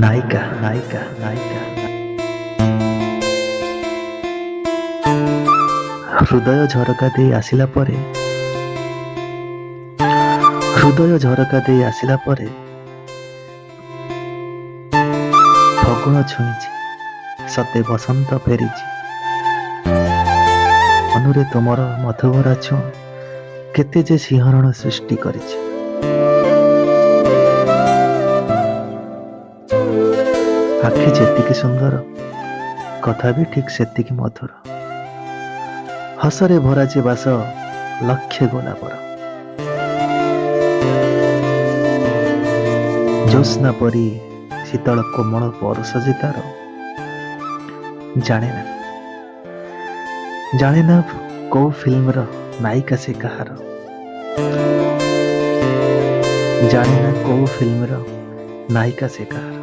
ନାୟିକା ନାୟିକା ନାୟିକା ହୃଦୟ ଝରକା ଦେଇ ଆସିଲା ପରେ ହୃଦୟ ଝରକା ଦେଇ ଆସିଲା ପରେ ଫଗୁଣ ଛୁଇଁଛି, ସତେ ବସନ୍ତ ଫେରିଛି। ମନରେ ତୁମର ମଧୁଭରା ଛୁଁ କେତେ ଯେ ଶିହରଣ ସୃଷ୍ଟି କରିଛି। ଆଖି ଯେତିକି ସୁନ୍ଦର, କଥା ବି ଠିକ୍ ସେତିକି ମଧୁର। ହସରେ ଭରା ଯେ ବାସ ଲକ୍ଷେ ଗୋଲାପର। ଜ୍ୟୋତ୍ସ୍ନା ପରି ଶୀତଳ କୋମଳ ପରଶ ଯେ ତାର। ଜାଣେ ନା କୋଉ ଫିଲ୍ମର ନାୟିକା ସେ କାହାର। ଜାଣେ ନା କୋଉ ଫିଲ୍ମର ନାୟିକା ସେ କାହାର।